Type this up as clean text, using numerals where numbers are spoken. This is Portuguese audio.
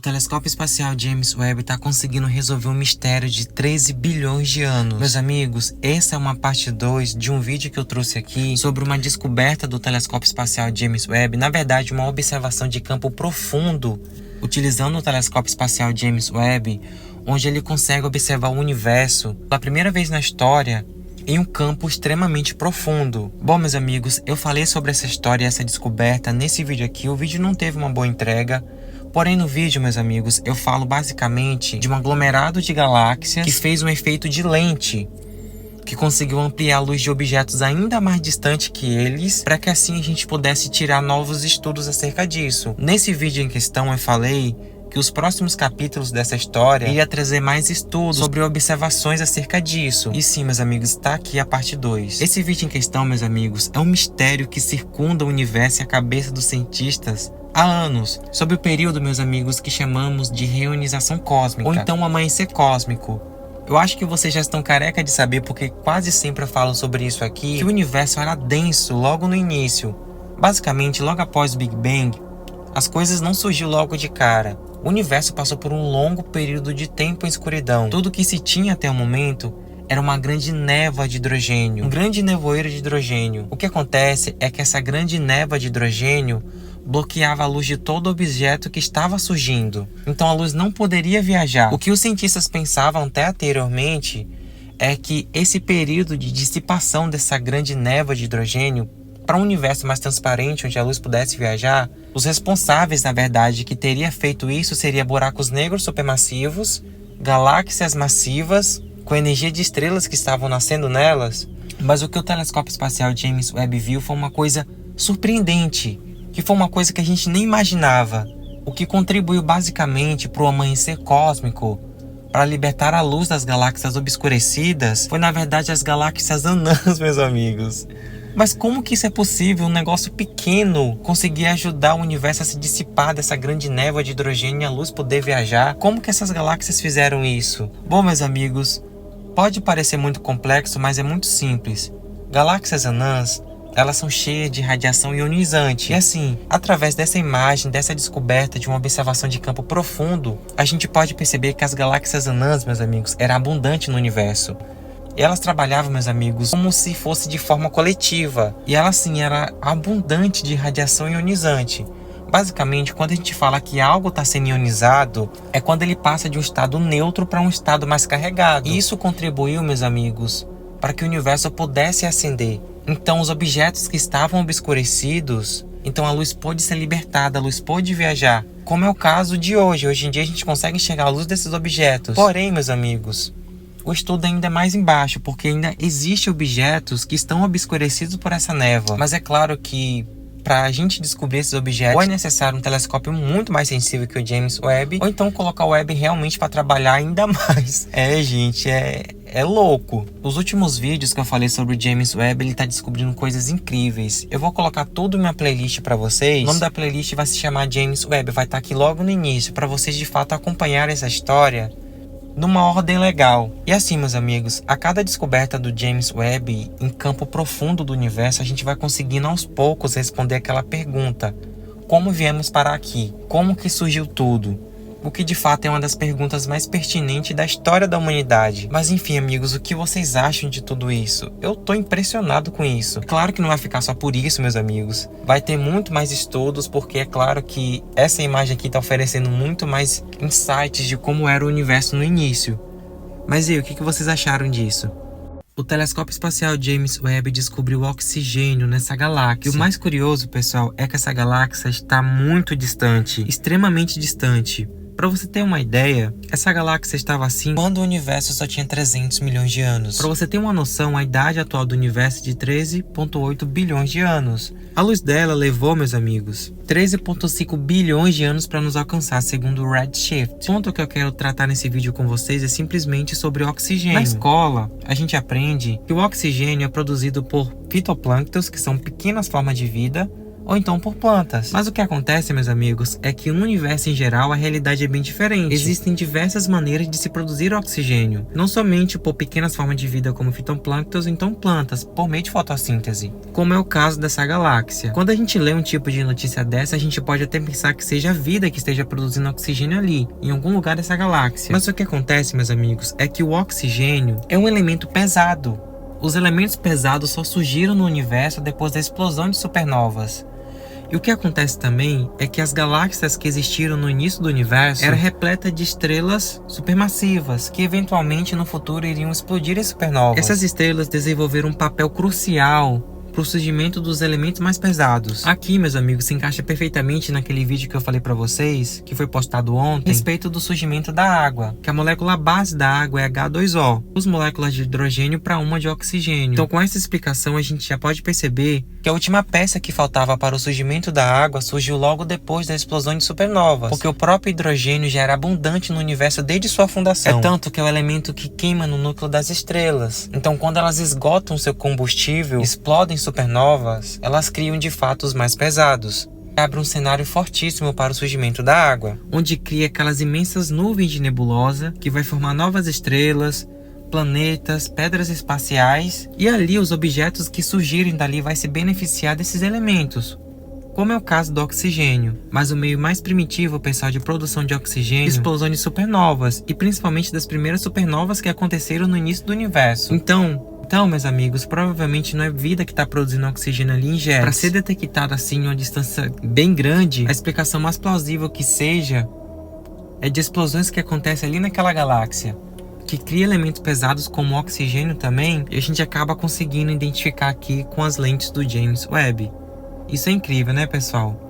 O telescópio espacial James Webb está conseguindo resolver um mistério de 13 bilhões de anos. Meus amigos, essa é uma parte 2 de um vídeo que eu trouxe aqui sobre uma descoberta do telescópio espacial James Webb. Na verdade, uma observação de campo profundo utilizando o telescópio espacial James Webb, onde ele consegue observar o universo pela primeira vez na história em um campo extremamente profundo. Bom, meus amigos, eu falei sobre essa história e essa descoberta nesse vídeo aqui. O vídeo não teve uma boa entrega. Porém, no vídeo, meus amigos, eu falo basicamente de um aglomerado de galáxias que fez um efeito de lente, que conseguiu ampliar a luz de objetos ainda mais distantes que eles, para que assim a gente pudesse tirar novos estudos acerca disso. Nesse vídeo em questão, eu falei que os próximos capítulos dessa história iria trazer mais estudos sobre observações acerca disso. E sim, meus amigos, está aqui a parte 2. Esse vídeo em questão, meus amigos, é um mistério que circunda o universo e a cabeça dos cientistas há anos, sobre o período, meus amigos, que chamamos de reionização cósmica, ou então amanhecer cósmico. Eu acho que vocês já estão careca de saber, porque quase sempre eu falo sobre isso aqui, que o universo era denso logo no início. Basicamente, logo após o Big Bang, as coisas não surgiu logo de cara. O universo passou por um longo período de tempo em escuridão. Tudo que se tinha até o momento era uma grande névoa de hidrogênio, um grande nevoeiro de hidrogênio. O que acontece é que essa grande névoa de hidrogênio bloqueava a luz de todo objeto que estava surgindo. Então a luz não poderia viajar. O que os cientistas pensavam até anteriormente é que esse período de dissipação dessa grande névoa de hidrogênio para um universo mais transparente, onde a luz pudesse viajar, os responsáveis, na verdade, que teria feito isso seria buracos negros supermassivos, galáxias massivas, com energia de estrelas que estavam nascendo nelas. Mas o que o telescópio espacial James Webb viu foi uma coisa surpreendente, que foi uma coisa que a gente nem imaginava, o que contribuiu basicamente para o amanhecer cósmico, para libertar a luz das galáxias obscurecidas, foi na verdade as galáxias anãs, meus amigos. Mas como que isso é possível, um negócio pequeno, conseguir ajudar o universo a se dissipar dessa grande névoa de hidrogênio e a luz poder viajar? Como que essas galáxias fizeram isso? Bom, meus amigos, pode parecer muito complexo, mas é muito simples. Galáxias anãs, elas são cheias de radiação ionizante. E assim, através dessa imagem, dessa descoberta de uma observação de campo profundo, a gente pode perceber que as galáxias anãs, meus amigos, eram abundantes no universo. E elas trabalhavam, meus amigos, como se fosse de forma coletiva. E ela, sim, era abundante de radiação ionizante. Basicamente, quando a gente fala que algo está sendo ionizado, é quando ele passa de um estado neutro para um estado mais carregado. E isso contribuiu, meus amigos, para que o universo pudesse acender. Então, os objetos que estavam obscurecidos, então a luz pôde ser libertada, a luz pôde viajar. Como é o caso de hoje. Hoje em dia a gente consegue enxergar a luz desses objetos. Porém, meus amigos, o estudo ainda é mais embaixo, porque ainda existem objetos que estão obscurecidos por essa névoa. Mas é claro que para a gente descobrir esses objetos, ou é necessário um telescópio muito mais sensível que o James Webb, ou então colocar o Webb realmente para trabalhar ainda mais. Gente, é louco. Os últimos vídeos que eu falei sobre o James Webb, ele tá descobrindo coisas incríveis. Eu vou colocar tudo em minha playlist para vocês. O nome da playlist vai se chamar James Webb, vai estar aqui logo no início, para vocês de fato acompanharem essa história numa ordem legal. E assim, meus amigos, a cada descoberta do James Webb em campo profundo do universo, a gente vai conseguindo aos poucos responder aquela pergunta: como viemos parar aqui? Como que surgiu tudo? O que de fato é uma das perguntas mais pertinentes da história da humanidade. Mas enfim, amigos, o que vocês acham de tudo isso? Eu tô impressionado com isso. Claro que não vai ficar só por isso, meus amigos. Vai ter muito mais estudos, porque é claro que essa imagem aqui tá oferecendo muito mais insights de como era o universo no início. Mas e aí, o que vocês acharam disso? O telescópio espacial James Webb descobriu oxigênio nessa galáxia. E o mais curioso, pessoal, é que essa galáxia está muito distante, extremamente distante. Para você ter uma ideia, essa galáxia estava assim quando o universo só tinha 300 milhões de anos. Para você ter uma noção, a idade atual do universo é de 13,8 bilhões de anos. A luz dela levou, meus amigos, 13,5 bilhões de anos para nos alcançar, segundo o Redshift. O ponto que eu quero tratar nesse vídeo com vocês é simplesmente sobre o oxigênio. Na escola, a gente aprende que o oxigênio é produzido por fitoplânctons, que são pequenas formas de vida, ou então por plantas. Mas o que acontece, meus amigos, é que no universo em geral a realidade é bem diferente. Existem diversas maneiras de se produzir oxigênio, não somente por pequenas formas de vida como fitoplânctons, ou então plantas, por meio de fotossíntese, como é o caso dessa galáxia. Quando a gente lê um tipo de notícia dessa, a gente pode até pensar que seja a vida que esteja produzindo oxigênio ali, em algum lugar dessa galáxia. Mas o que acontece, meus amigos, é que o oxigênio é um elemento pesado. Os elementos pesados só surgiram no universo depois da explosão de supernovas. E o que acontece também é que as galáxias que existiram no início do universo era repleta de estrelas supermassivas, que eventualmente no futuro iriam explodir em supernovas. Essas estrelas desenvolveram um papel crucial para o surgimento dos elementos mais pesados. Aqui, meus amigos, se encaixa perfeitamente naquele vídeo que eu falei para vocês, que foi postado ontem, a respeito do surgimento da água, que a molécula base da água é H2O, duas moléculas de hidrogênio para uma de oxigênio. Então, com essa explicação, a gente já pode perceber que a última peça que faltava para o surgimento da água surgiu logo depois da explosão de supernovas, porque o próprio hidrogênio já era abundante no universo desde sua fundação. É tanto que é o elemento que queima no núcleo das estrelas. Então, quando elas esgotam seu combustível, explodem supernovas, elas criam de fato os mais pesados. Abre um cenário fortíssimo para o surgimento da água, onde cria aquelas imensas nuvens de nebulosa que vai formar novas estrelas, planetas, pedras espaciais, e ali os objetos que surgirem dali vai se beneficiar desses elementos, como é o caso do oxigênio. Mas o meio mais primitivo, pessoal, de produção de oxigênio, explosão de supernovas, e principalmente das primeiras supernovas que aconteceram no início do universo. Então, meus amigos, provavelmente não é vida que está produzindo oxigênio ali em jets. Para ser detectado assim em uma distância bem grande, a explicação mais plausível que seja é de explosões que acontecem ali naquela galáxia, que cria elementos pesados como o oxigênio também, e a gente acaba conseguindo identificar aqui com as lentes do James Webb. Isso é incrível, né, pessoal?